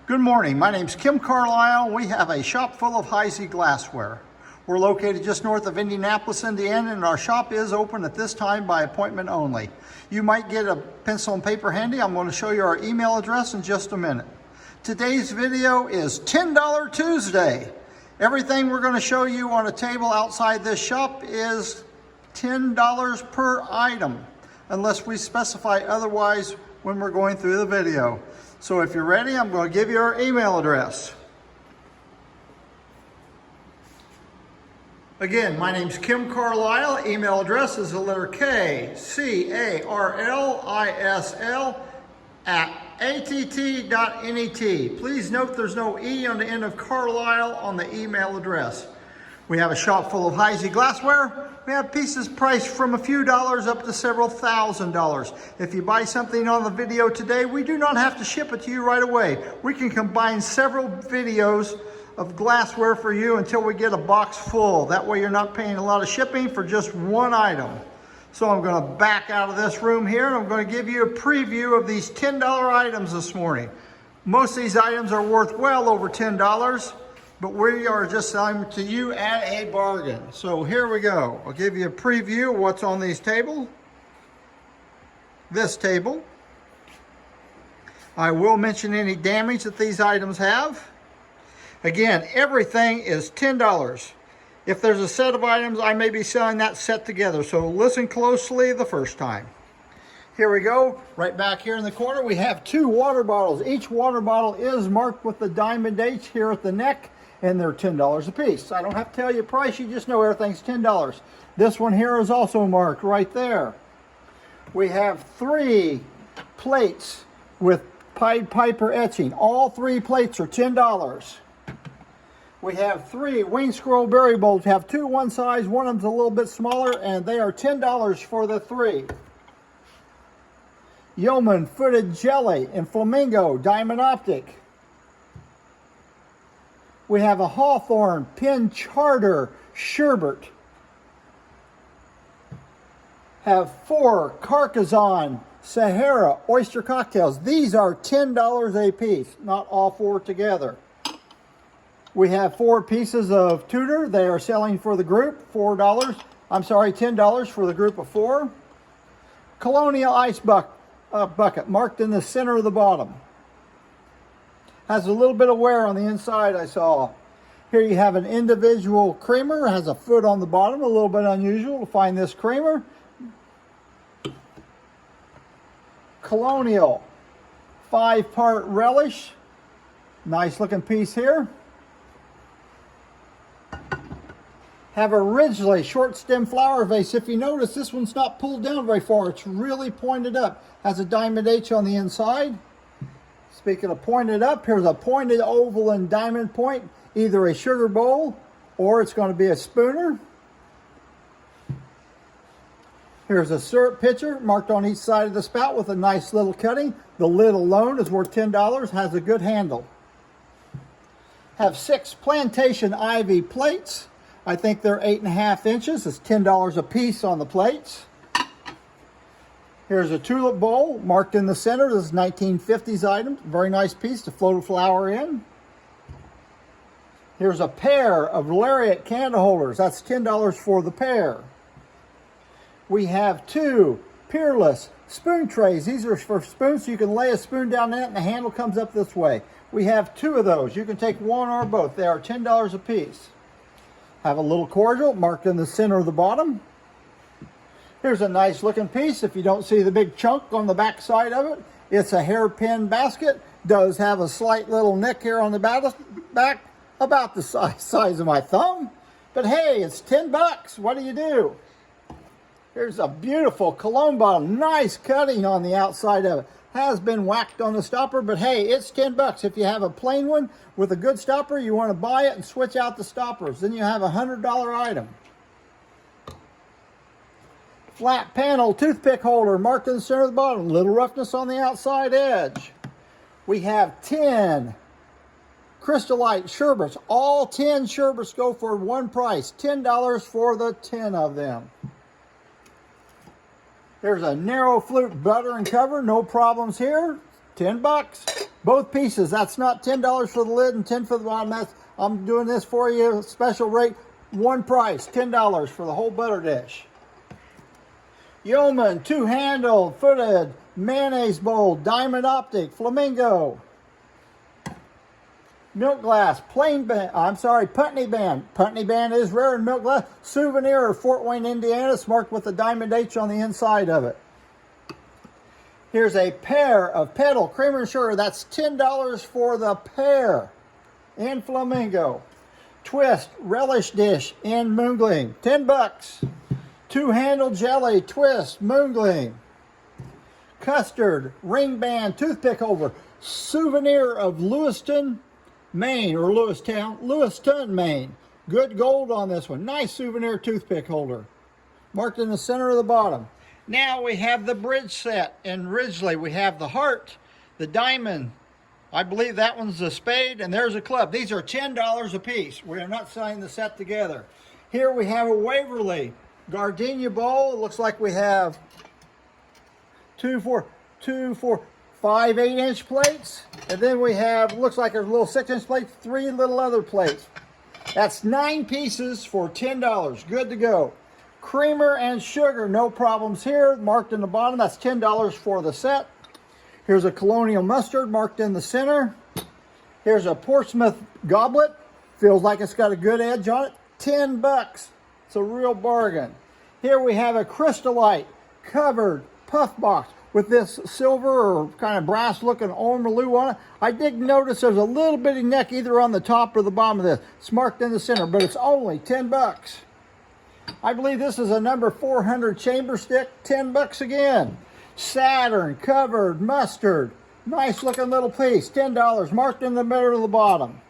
Good morning. My name's Kim Carlisle. We have a shop full of Heisey glassware. We're located just north of Indianapolis, Indiana, and our shop is open at this time by appointment only. You might get a pencil and paper handy. I'm going to show you our email address in just a minute. Today's video is $10 Tuesday. Everything we're going to show you on a table outside this shop is $10 per item, unless we specify otherwise when we're going through the video. So if you're ready, I'm going to give you our email address. Again, my name's Kim Carlisle. Email address is the letter K, C-A-R-L-I-S-L @att.net. Please note there's no E on the end of Carlisle on the email address. We have a shop full of Heisey glassware. We have pieces priced from a few dollars up to several $1,000s. If you buy something on the video today, we do not have to ship it to you right away. We can combine several videos of glassware for you until we get a box full. That way you're not paying a lot of shipping for just one item. So I'm going to back out of this room here and I'm going to give you a preview of these $10 items this morning. Most of these items are worth well over $10. But we are just selling them to you at a bargain. So here we go. I'll give you a preview of what's on these tables. This table. I will mention any damage that these items have. Again, everything is $10. If there's a set of items, I may be selling that set together. So listen closely the first time. Here we go. Right back here in the corner, we have 2 water bottles. Each water bottle is marked with the diamond H here at the neck, and they're $10 a piece. I don't have to tell you a price, you just know everything's $10. This one here is also marked right there. We have 3 plates with Pied Piper etching. All 3 plates are $10. We have 3 wing squirrel berry bowls. We have 2 one size, one of them's a little bit smaller, and they are $10 for the 3. Yeoman footed jelly and flamingo diamond optic. We have a Hawthorne pin charter sherbet. Have 4 Carcassonne Sahara oyster cocktails. These are $10 a piece, not all 4 together. We have 4 pieces of Tudor. They are selling for the group $10 for the group of 4. Colonial ice bucket marked in the center of the bottom. Has a little bit of wear on the inside, I saw. Here you have an individual creamer. Has a foot on the bottom, a little bit unusual to find this creamer. Colonial 5-part relish. Nice looking piece here. Have a Ridgely short stem flower vase. If you notice, this one's not pulled down very far. It's really pointed up. Has a diamond H on the inside. Speaking of pointed up, here's a pointed oval and diamond point, either a sugar bowl or it's going to be a spooner. Here's a syrup pitcher marked on each side of the spout with a nice little cutting. The lid alone is worth $10, has a good handle. Have 6 plantation ivy plates. I think they're 8.5 inches. It's $10 a piece on the plates. Here's a tulip bowl marked in the center. This is 1950s item. Very nice piece to float a flower in. Here's a pair of lariat candle holders. That's $10 for the pair. We have 2 peerless spoon trays. These are for spoons, so you can lay a spoon down in it and the handle comes up this way. We have 2 of those. You can take one or both. They are $10 a piece. Have a little cordial marked in the center of the bottom. Here's a nice looking piece. If you don't see the big chunk on the back side of it, it's a hairpin basket. Does have a slight little nick here on the back, about the size of my thumb. But hey, it's $10. What do you do? Here's a beautiful cologne bottle. Nice cutting on the outside of it. Has been whacked on the stopper, but hey, it's $10. If you have a plain one with a good stopper, you want to buy it and switch out the stoppers. Then you have a $100 item. Flat panel toothpick holder marked in the center of the bottom. Little roughness on the outside edge. We have 10 Crystallite sherbets. All 10 sherbets go for one price. $10 for the 10 of them. There's a narrow flute butter and cover. No problems here. $10. Both pieces. That's not $10 for the lid and $10 for the bottom. I'm doing this for you, special rate, one price, $10 for the whole butter dish. Yeoman, two-handled, footed, mayonnaise bowl, diamond optic, flamingo. Milk glass, plain band, Putney band. Putney band is rare in milk glass. Souvenir of Fort Wayne, Indiana. It's marked with the diamond H on the inside of it. Here's a pair of pedal creamer and sugar. That's $10 for the pair in flamingo. Twist relish dish in moongling, $10. Two-handle jelly twist moongling. Custard ring band toothpick holder. Souvenir of Lewiston, Maine, or Lewiston, Maine. Good gold on this one. Nice souvenir toothpick holder. Marked in the center of the bottom. Now we have the bridge set in Ridgely. We have the heart, the diamond. I believe that one's a spade, and there's a club. These are $10 a piece. We are not selling the set together. Here we have a Waverly gardenia bowl. It looks like we have 5 8-inch plates. And then we have, looks like a little 6-inch plate, 3 little other plates. That's 9 pieces for $10. Good to go. Creamer and sugar, no problems here. Marked in the bottom, that's $10 for the set. Here's a colonial mustard marked in the center. Here's a Portsmouth goblet. Feels like it's got a good edge on it. $10. It's a real bargain. Here we have a Crystallite covered puff box with this silver or kind of brass looking ormolu on it. I did notice there's a little bitty neck either on the top or the bottom of this. It's marked in the center, but it's only $10. I believe this is a number 400 chamber stick, $10 again. Saturn covered mustard, nice looking little piece, $10, marked in the middle of the bottom.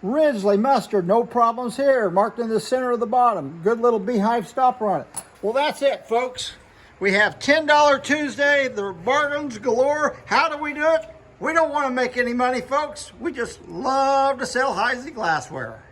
Ridgely mustard, no problems here, marked in the center of the bottom. Good little beehive stopper on it. Well, that's it, folks. We have $10 Tuesday, the bargains galore. How do we do it? We don't want to make any money, folks. We just love to sell Heisey glassware.